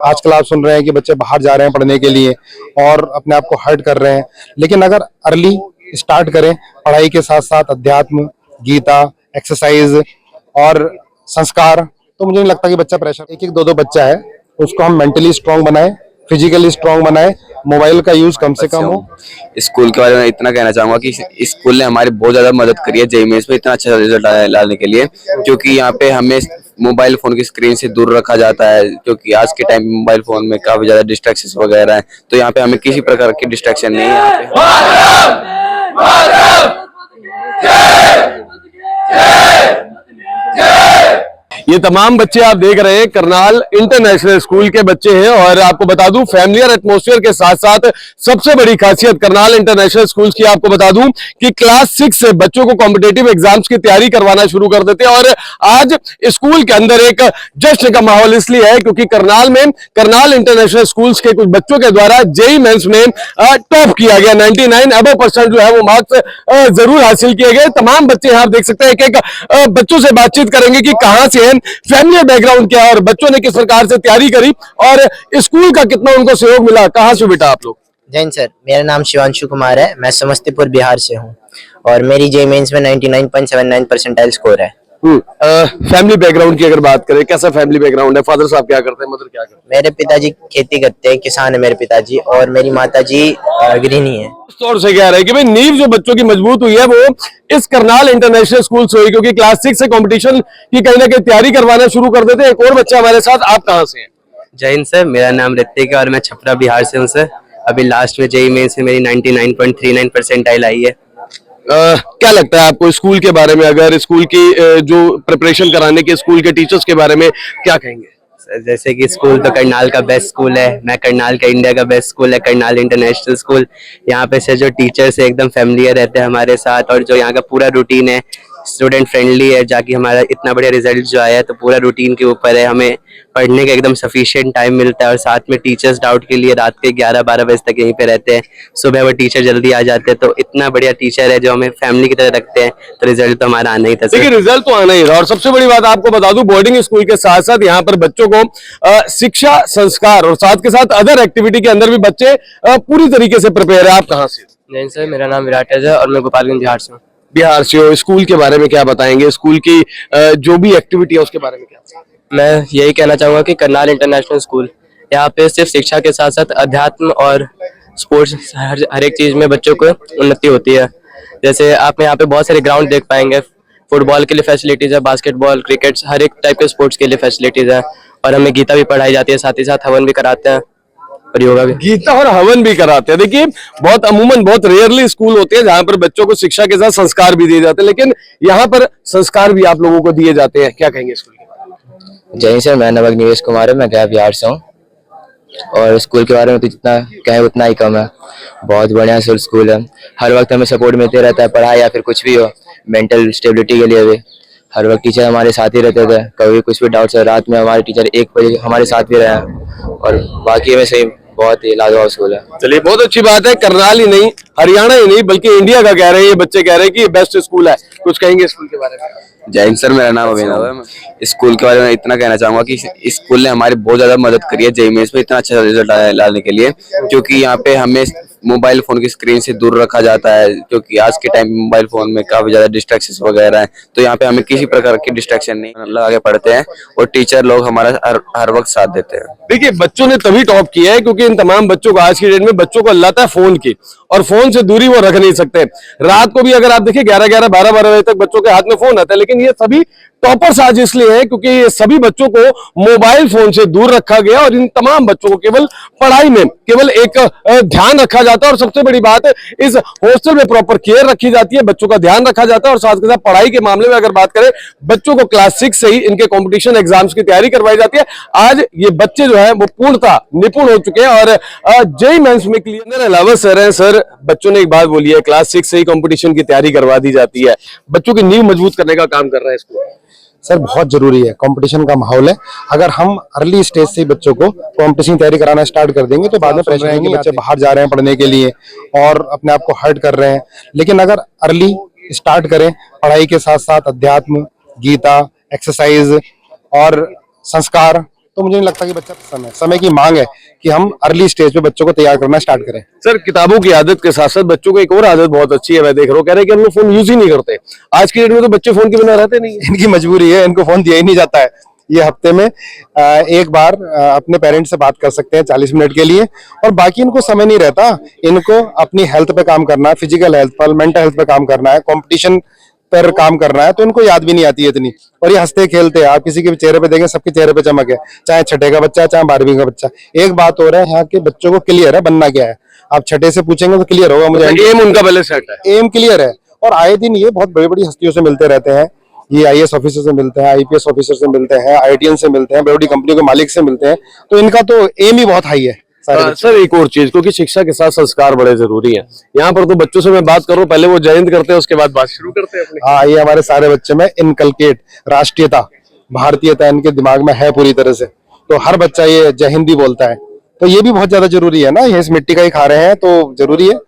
आजकल आप सुन रहे हैं कि बच्चे बाहर जा रहे हैं पढ़ने के लिए और अपने आप को हर्ट कर रहे हैं, लेकिन अगर अर्ली स्टार्ट करें पढ़ाई के साथ साथ अध्यात्म, गीता, एक्सरसाइज और संस्कार, तो मुझे नहीं लगता कि बच्चा प्रेशर। एक एक दो दो बच्चा है, उसको हम मेंटली स्ट्रांग बनाए, फिजिकली स्ट्रांग बनाए, मोबाइल का यूज कम से कम हो। स्कूल के बारे में इतना कहना चाहूंगा कि स्कूल ने हमारी बहुत ज्यादा मदद करी है जेईई मेंस में इतना अच्छा रिजल्ट लाने के लिए, क्योंकि यहाँ पे हमें मोबाइल फोन की स्क्रीन से दूर रखा जाता है, क्योंकि आज के टाइम में मोबाइल फोन में काफी ज्यादा डिस्ट्रैक्शंस वगैरह हैं, तो यहाँ पे हमें किसी प्रकार की डिस्ट्रैक्शन नहीं है यहाँ पे। ये तमाम बच्चे आप देख रहे हैं करनाल इंटरनेशनल स्कूल के बच्चे हैं, और आपको बता दूं फैमिलियर एटमॉस्फेयर के साथ साथ सबसे बड़ी खासियत करनाल इंटरनेशनल स्कूल की आपको बता दूं कि क्लास 6 से बच्चों को कॉम्पिटेटिव एग्जाम्स की तैयारी करवाना शुरू कर देते हैं। और आज स्कूल के अंदर एक जश्न का माहौल इसलिए है क्योंकि करनाल में करनाल इंटरनेशनल स्कूल के कुछ बच्चों के द्वारा जेईई मेंस में टॉप किया गया, 99% जो है वो मार्क्स जरूर हासिल किए गए। तमाम बच्चे यहाँ आप देख सकते हैं, एक एक बच्चों से बातचीत करेंगे कि कहां से है, फैमिली बैकग्राउंड क्या है और बच्चों ने किस प्रकार से तैयारी करी और स्कूल का कितना उनको सहयोग मिला। कहां से बेटा आप लोग? जैन सर, मेरा नाम शिवांशु कुमार है, मैं समस्तीपुर बिहार से हूं और मेरी जेईई मेंस में 99.79 परसेंटाइल स्कोर है। फैमिली बैकग्राउंड की अगर बात करें, कैसा फैमिली बैकग्राउंड है? फादर साहब क्या करते हैं, मदर क्या करते हैं? मेरे पिताजी खेती करते हैं, किसान है मेरे पिताजी, और मेरी माताजी गृहिणी है। तौर से कह रहे हैं कि भाई नींव जो बच्चों की मजबूत हुई है वो इस करनाल इंटरनेशनल स्कूल से हुई, क्योंकि क्लास 6 से कंपटीशन की कहीं ना कहीं तैयारी करवाना शुरू कर देते हैं। एक और बच्चा हमारे साथ, आप कहां से हैं? जय हिंद सर, मेरा नाम ऋतिक है और मैं छपरा बिहार से हूँ सर। अभी लास्ट में जेईई मेंस में मेरी 99.39 परसेंटाइल आई है। क्या लगता है आपको स्कूल के बारे में? अगर स्कूल की जो प्रिपरेशन कराने के स्कूल के टीचर्स के बारे में क्या कहेंगे? जैसे कि स्कूल तो करनाल का बेस्ट स्कूल है, मैं करनाल का इंडिया का बेस्ट स्कूल है करनाल इंटरनेशनल स्कूल। यहाँ पे से जो टीचर्स है एकदम फैमिलियर रहते हैं हमारे साथ, और जो यहाँ का पूरा रूटीन है स्टूडेंट फ्रेंडली है, जाकि हमारा इतना बढ़िया रिजल्ट जो आया है तो पूरा रूटीन के ऊपर है। हमें पढ़ने का एकदम सफिशिएंट टाइम मिलता है और साथ में टीचर्स डाउट के लिए रात के 11-12 बजे तक यहीं पे रहते हैं, सुबह वो टीचर जल्दी आ जाते हैं। तो इतना बढ़िया टीचर है जो हमें फैमिली की तरह रखते हैं, तो रिजल्ट तो हमारा आना ही था। देखिए रिजल्ट तो आना ही था, और सबसे बड़ी बात आपको बता दूं बोर्डिंग स्कूल के साथ साथ यहाँ पर बच्चों को शिक्षा, संस्कार और साथ के साथ अदर एक्टिविटी के अंदर भी बच्चे पूरी तरीके से प्रिपेयर है। आप कहाँ से? नहीं सर, मेरा नाम विराट है और मैं गोपालगंज बिहार से हूँ। बिहार से हो। स्कूल के बारे में क्या बताएंगे? स्कूल की जो भी एक्टिविटी है उसके बारे में क्या? मैं यही कहना चाहूंगा कि करनाल इंटरनेशनल स्कूल यहाँ पे सिर्फ शिक्षा के साथ साथ अध्यात्म और स्पोर्ट्स हर एक चीज में बच्चों को उन्नति होती है। जैसे आप यहाँ पे बहुत सारे ग्राउंड देख पाएंगे, फुटबॉल के लिए फैसिलिटीज है, बास्केटबॉल, क्रिकेट, हर एक टाइप के स्पोर्ट्स के लिए फैसिलिटीज है। और हमें गीता भी पढ़ाई जाती है, साथ ही साथ हवन भी कराते हैं और योगा भी। गीता और हवन भी कराते हैं। देखिए बहुत अमूमन बहुत रेयरली स्कूल होते हैं जहां पर बच्चों को शिक्षा के साथ संस्कार भी दिए जाते हैं, लेकिन यहाँ पर संस्कार भी आप लोगों को दिए जाते हैं। क्या कहेंगे स्कूल के बारे में? जय सर, मैं नवक निवेश कुमार है, मैं गया बिहार से हूँ और स्कूल के बारे में तो जितना कहें उतना ही कम है। बहुत बढ़िया स्कूल है, हर वक्त हमें सपोर्ट मिलते रहता है, पढ़ाई या फिर कुछ भी हो, मेंटल स्टेबिलिटी के लिए भी हर वक्त टीचर हमारे साथ ही रहते थे। कभी कुछ भी डाउट्स है, रात में हमारे टीचर 1 बजे हमारे साथ भी रहे हैं, और बाकी में से बहुत ही लाजवाब स्कूल है। चलिए बहुत अच्छी बात है। करनाल ही नहीं, हरियाणा ही नहीं बल्कि इंडिया का कह रहे हैं ये बच्चे, कह रहे हैं कि ये बेस्ट स्कूल है। कुछ कहेंगे स्कूल के बारे में? जय हिंद सर, मेरा नाम अभिनव है। स्कूल के बारे में इतना कहना चाहूंगा कि स्कूल ने हमारी बहुत ज्यादा मदद करी है जेईई मेंस में इतना अच्छा रिजल्ट लाने के लिए, क्योंकि यहाँ पे हमें मोबाइल फोन की स्क्रीन से दूर रखा जाता है, क्योंकि आज के टाइम में मोबाइल फोन में काफी ज्यादा डिस्ट्रैक्शंस वगैरह हैं, तो यहाँ पे हमें किसी प्रकार की डिस्ट्रैक्शन नहीं लगा के पढ़ते हैं और टीचर लोग हमारा हर वक्त साथ देते हैं। देखिए बच्चों ने तभी टॉप किया है क्योंकि इन तमाम बच्चों को आज की डेट में बच्चों को अल्लाह है फोन की, और फोन से दूरी वो रख नहीं सकते। रात को भी अगर आप देखिए 11-11, 12-12 बजे तक बच्चों के हाथ में फोन आता है, लेकिन ये सभी टॉपर्स आज इसलिए है क्योंकि ये सभी बच्चों को मोबाइल फोन से दूर रखा गया और इन तमाम बच्चों को केवल पढ़ाई में केवल एक ध्यान रखा जाता है। और सबसे बड़ी बात है इस हॉस्टल में प्रॉपर केयर रखी जाती है, बच्चों का ध्यान रखा जाता है, और साथ के साथ पढ़ाई के मामले में अगर बात करें बच्चों को क्लास 6 से ही इनके कॉम्पिटिशन एग्जाम्स की तैयारी करवाई जाती है। आज ये बच्चे जो है वो पूर्णतः निपुण हो चुके हैं और जेईई मेंस में क्लियर अलावा सर है। सर बच्चों ने एक बात बोली है, क्लास 6 से ही कंपटीशन की तैयारी करवा दी जाती है, बच्चों की नींव मजबूत करने का काम कर रहा है स्कूल। सर बहुत जरूरी है, कंपटीशन का माहौल है। अगर हम अर्ली स्टेज से बच्चों को कंपटीशन की तैयारी कराना स्टार्ट कर देंगे तो बाद में प्रेशर है कि बच्चे बाहर जा रहे हैं पढ़ने के लिए और अपने आप को हर्ट कर रहे हैं, लेकिन अगर अर्ली स्टार्ट करें पढ़ाई के साथ साथ अध्यात्म, गीता, एक्सरसाइज और संस्कार, तो मुझे नहीं लगता कि बच्चा समय की मांग है कि हम अर्ली स्टेज पे बच्चों को तैयार करना स्टार्ट करें। सर, किताबों की आदत के साथ साथ बच्चों को एक और आदत बहुत अच्छी है, मैं देख रहा हूँ, कह रहे हैं कि हम लोग फोन यूज ही नहीं करते। आज की डेट में तो बच्चे फोन के बिना रहते नहीं है। इनकी मजबूरी है, इनको फोन दिया ही नहीं जाता है। ये हफ्ते में एक बार अपने पेरेंट्स से बात कर सकते हैं 40 मिनट के लिए, और बाकी इनको समय नहीं रहता। इनको अपनी हेल्थ पे काम करना है, फिजिकल हेल्थ पर, मेंटल हेल्थ पे काम करना है, कंपटीशन पर काम करना है, तो इनको याद भी नहीं आती है इतनी। और ये हंसते खेलते हैं, आप किसी के चेहरे पे देखें, सबके चेहरे पे चमक है, चाहे छठे का बच्चा है चाहे 12वीं का बच्चा। एक बात हो रहा है, यहाँ के बच्चों को क्लियर है बनना क्या है। आप छठे से पूछेंगे तो क्लियर होगा मुझे, एम उनका पहले सेट है, एम क्लियर है। और आए दिन ये बहुत बड़ी बड़ी हस्तियों से मिलते रहते हैं। ये आईएएस ऑफिसर से मिलते हैं, आईपीएस ऑफिसर से मिलते हैं, आईटीएन से मिलते हैं, बड़ी बड़ी कंपनी के मालिक से मिलते हैं। तो इनका तो एम ही बहुत हाई है। सर, एक और चीज, क्योंकि शिक्षा के साथ संस्कार बड़े जरूरी हैं। यहाँ पर तो बच्चों से मैं बात करूं, पहले वो जय हिंद करते हैं, उसके बाद बात शुरू करते हैं अपनी। हाँ, ये हमारे सारे बच्चे में इनकलकेट राष्ट्रीयता, भारतीयता इनके दिमाग में है पूरी तरह से। तो हर बच्चा ये जय हिंद भी बोलता है, तो ये भी बहुत ज्यादा जरूरी है ना। ये इस मिट्टी का ही खा रहे हैं तो जरूरी है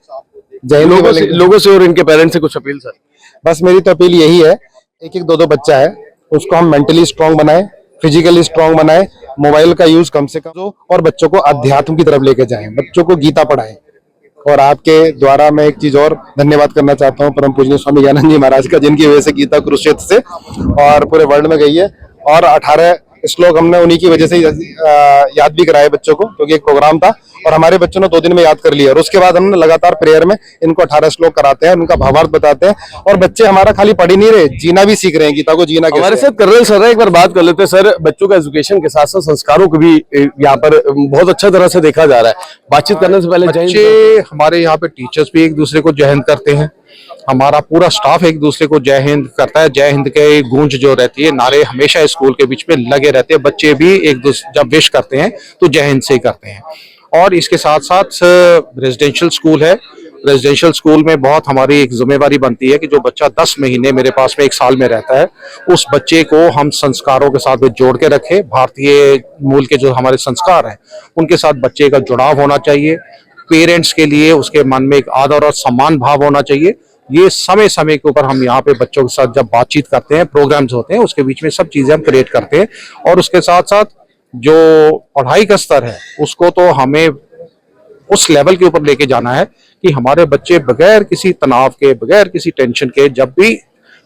जय हिंद बोलेंगे। लोगों से और इनके पेरेंट्स से कुछ अपील सर? बस मेरी तो अपील यही है, एक एक दो बच्चा है, उसको हम मेंटली स्ट्रांग बनाए, फिजिकली स्ट्रांग बनाए, मोबाइल का यूज कम से कम, और बच्चों को अध्यात्म की तरफ लेके जाएं, बच्चों को गीता पढ़ाएं। और आपके द्वारा मैं एक चीज और धन्यवाद करना चाहता हूँ परम पूजनीय स्वामी ज्ञानंद जी महाराज का, जिनकी वजह से गीता कुरुक्षेत्र से और पूरे वर्ल्ड में गई है। और 18 श्लोक हमने उन्हीं की वजह से याद भी कराए बच्चों को, क्योंकि एक प्रोग्राम था और हमारे बच्चों ने 2 दिन में याद कर लिया। और उसके बाद हमने लगातार प्रेयर में इनको 18 श्लोक कराते हैं, उनका भावार्थ बताते हैं। और बच्चे हमारा खाली पढ़ ही नहीं रहे, जीना भी सीख रहे हैं, गीता को जीना कैसे। हमारे साथ कर्नल सर है, एक बार बात कर लेते हैं। सर, बच्चों का एजुकेशन के साथ साथ संस्कारों को भी यहाँ पर बहुत अच्छा तरह से देखा जा रहा है। बातचीत करने से पहले बच्चे हमारे यहाँ पे टीचर्स भी एक दूसरे को जय हिंद करते हैं, हमारा पूरा स्टाफ एक दूसरे को जय हिंद करता है। जय हिंद के गूंज जो रहती है, नारे हमेशा स्कूल के बीच में लगे रहते हैं। बच्चे भी एक दूसरे जब विश करते हैं तो जय हिंद से ही करते हैं। और इसके साथ साथ रेजिडेंशियल स्कूल है, रेजिडेंशियल स्कूल में बहुत हमारी एक जिम्मेवारी बनती है कि जो बच्चा 10 महीने मेरे पास में 1 साल में रहता है, उस बच्चे को हम संस्कारों के साथ में जोड़ के रखें। भारतीय मूल के जो हमारे संस्कार हैं उनके साथ बच्चे का जुड़ाव होना चाहिए। पेरेंट्स के लिए उसके मन में एक आदर और सम्मान भाव होना चाहिए। ये समय समय के ऊपर हम यहाँ पे बच्चों के साथ जब बातचीत करते हैं, प्रोग्राम्स होते हैं, उसके बीच में सब चीजें हम क्रिएट करते हैं। और उसके साथ साथ जो पढ़ाई का स्तर है उसको तो हमें उस लेवल के ऊपर लेके जाना है कि हमारे बच्चे बगैर किसी तनाव के, बगैर किसी टेंशन के जब भी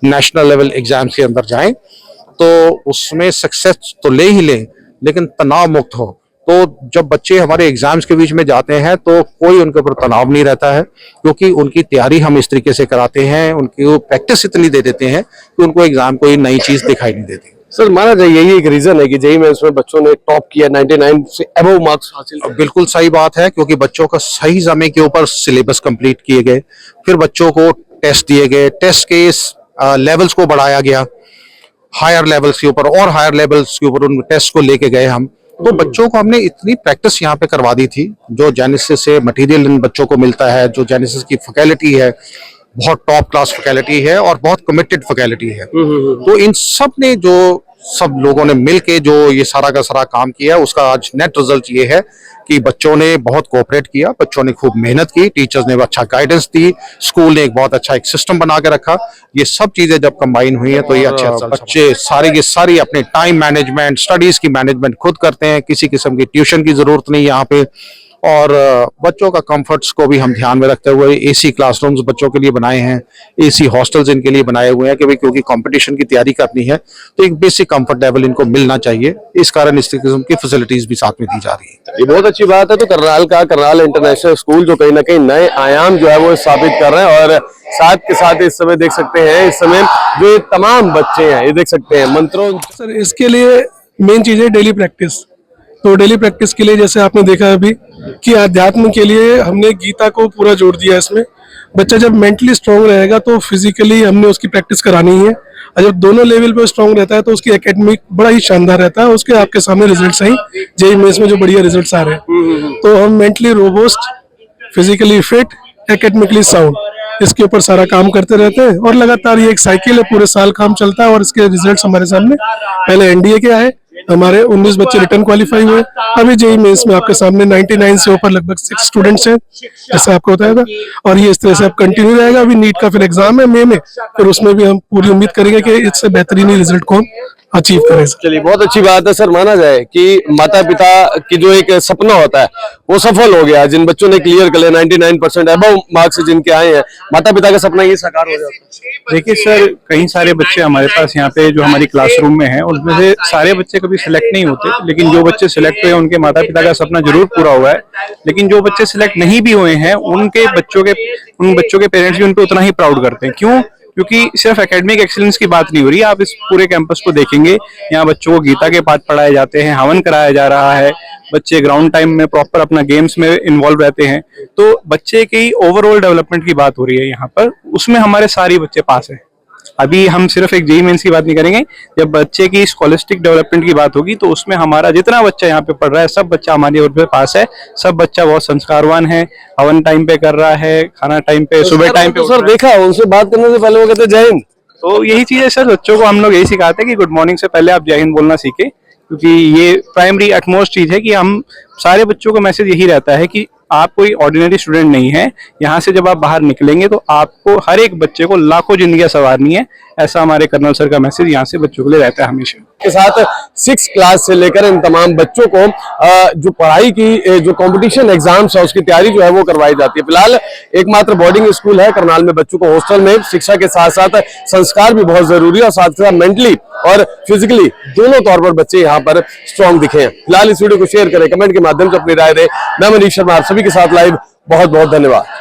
नेशनल लेवल एग्जाम्स के अंदर जाएं तो उसमें सक्सेस तो ले ही लें, लेकिन तनाव मुक्त हो। तो जब बच्चे हमारे एग्जाम्स के बीच में जाते हैं तो कोई उनके ऊपर तनाव नहीं रहता है, क्योंकि उनकी तैयारी हम इस तरीके से कराते हैं, उनकी प्रैक्टिस इतनी दे देते हैं कि उनको एग्जाम कोई नई चीज दिखाई नहीं देती। सर, माना जाए यही एक रीजन है कि जेईई में उसमें बच्चों ने टॉप किया, 99 से अबव मार्क्स हासिल किए। बिल्कुल सही बात है, क्योंकि बच्चों का सही समय के ऊपर सिलेबस कंप्लीट किए गए, फिर बच्चों को टेस्ट दिए गए, टेस्ट के लेवल्स को बढ़ाया गया, हायर लेवल्स के ऊपर और हायर लेवल्स के ऊपर उन टेस्ट को लेके गए हम। तो बच्चों को हमने इतनी प्रैक्टिस यहाँ पे करवा दी थी। जो जेनेसिस से मटेरियल इन बच्चों को मिलता है, जो जेनेसिस की फैकल्टी है बहुत टॉप क्लास फैकल्टी है और बहुत कमिटेड फैकल्टी है। तो इन सब ने जो सब लोगों ने मिलके जो ये सारा का सारा काम किया, उसका आज नेट रिजल्ट ये है कि बच्चों ने बहुत कोऑपरेट किया, बच्चों ने खूब मेहनत की, टीचर्स ने अच्छा गाइडेंस दी, स्कूल ने एक बहुत अच्छा एक सिस्टम बना के रखा। ये सब चीजें जब कंबाइन हुई है तो ये अच्छे बच्चे सारी की सारी अपने टाइम मैनेजमेंट, स्टडीज की मैनेजमेंट खुद करते हैं, किसी किस्म की ट्यूशन की जरूरत नहीं यहाँ पे। और बच्चों का कंफर्ट्स को भी हम ध्यान में रखते हुए एसी क्लासरूम्स बच्चों के लिए बनाए हैं, एसी हॉस्टल्स इनके लिए बनाए हुए हैं कि भाई क्योंकि कंपटीशन की तैयारी करनी है तो एक बेसिक कंफर्ट लेवल इनको मिलना चाहिए। इस कारण इस किस्म की फैसिलिटीज भी साथ में दी जा रही है। ये बहुत अच्छी बात है। तो करनाल इंटरनेशनल स्कूल जो कहीं ना कहीं नए आयाम जो है वो स्थापित कर रहे हैं, और साथ के साथ इस समय देख सकते हैं, इस समय जो ये तमाम बच्चे हैं ये देख सकते हैं मंत्रों। सर, इसके लिए मेन चीज है डेली प्रैक्टिस। तो डेली प्रैक्टिस के लिए जैसे आपने देखा अभी कि अध्यात्म के लिए हमने गीता को पूरा जोड़ दिया इसमें। बच्चा जब मेंटली स्ट्रांग रहेगा तो फिजिकली हमने उसकी प्रैक्टिस करानी है, और जब दोनों लेवल पे स्ट्रांग रहता है तो उसकी एकेडमिक बड़ा ही शानदार रहता है। उसके आपके सामने रिजल्ट्स हैं, जेईई मेंस में जो बढ़िया रिजल्ट्स आ रहे हैं। तो हम mentally robust, physically fit, academically sound, इसके ऊपर सारा काम करते रहते हैं। और लगातार ये एक साइकिल है, पूरे साल काम चलता है और इसके रिजल्ट्स हमारे सामने। पहले एनडीए के आए, हमारे 19 बच्चे रिटर्न क्वालिफाई हुए। अभी जेईई मेंस में आपके सामने 99 से ऊपर लगभग 6 स्टूडेंट्स हैं, जैसे आपको बताया था। और ये इस तरह से अब कंटिन्यू रहेगा। अभी नीट का फिर एग्जाम है मई में, फिर उसमें भी हम पूरी उम्मीद करेंगे कि इससे बेहतरीन रिजल्ट को हम अचीव करें सर। चलिए, बहुत अच्छी बात है सर। माना जाए कि माता पिता की जो एक सपना होता है वो सफल हो गया। जिन बच्चों ने क्लियर कर लिया 99% अबव मार्क्स जिनके आए हैं, माता पिता का सपना ये साकार हो जाता है। देखिए सर, कई सारे बच्चे हमारे पास यहाँ पे जो हमारी क्लासरूम में हैं, उनमें से सारे बच्चे कभी सिलेक्ट नहीं होते, लेकिन जो बच्चे सिलेक्ट हुए उनके माता पिता का सपना जरूर पूरा हुआ है। लेकिन जो बच्चे सिलेक्ट नहीं भी हुए हैं, उन बच्चों के पेरेंट्स भी उन पे उतना ही प्राउड करते हैं। क्यों? क्योंकि सिर्फ एकेडमिक एक्सीलेंस की बात नहीं हो रही है। आप इस पूरे कैंपस को देखेंगे, यहाँ बच्चों को गीता के पाठ पढ़ाए जाते हैं, हवन कराया जा रहा है, बच्चे ग्राउंड टाइम में प्रॉपर अपना गेम्स में इन्वॉल्व रहते हैं। तो बच्चे की ओवरऑल डेवलपमेंट की बात हो रही है यहाँ पर, उसमें हमारे सारे बच्चे पास हैं। अभी हम सिर्फ एक जेईई मेंस की बात नहीं करेंगे, जब बच्चे की स्कॉलिस्टिक डेवलपमेंट की बात होगी तो उसमें हमारा जितना बच्चा यहाँ पे पढ़ रहा है सब बच्चा हमारे ओर पे पास है। सब बच्चा बहुत संस्कारवान है, हवन टाइम पे कर रहा है, खाना टाइम पे, सुबह टाइम पे। सर देखा, उनसे बात करने से पहले वो कहते जय हिंद। तो यही चीज है सर, बच्चों को हम लोग यही सिखाते हैं कि गुड मॉर्निंग से पहले आप जय हिंद बोलना सीखें, क्योंकि ये प्राइमरी एटमोस्ट चीज है कि हम सारे बच्चों का मैसेज यही रहता है कि आप कोई ऑर्डिनरी स्टूडेंट नहीं है। यहाँ से जब आप बाहर निकलेंगे तो आपको हर एक बच्चे को लाखों जिंदगियां संवारनी है। ऐसा हमारे कर्नल सर का मैसेज यहाँ से बच्चों के लिए रहता है हमेशा। के साथ 6 क्लास से लेकर इन तमाम बच्चों को जो पढ़ाई की जो कंपटीशन एग्जाम्स है उसकी तैयारी जो है वो करवाई जाती है। फिलहाल एकमात्र बोर्डिंग स्कूल है करनाल में। बच्चों को हॉस्टल में शिक्षा के साथ साथ संस्कार भी बहुत जरूरी है और साथ ही साथ मेंटली और फिजिकली दोनों तौर पर बच्चे यहाँ पर स्ट्रॉन्ग दिखे हैं। फिलहाल इस वीडियो को शेयर करें, कमेंट के माध्यम से अपनी राय दें। मैं मनीष शर्मा आप सभी के साथ लाइव। बहुत बहुत धन्यवाद।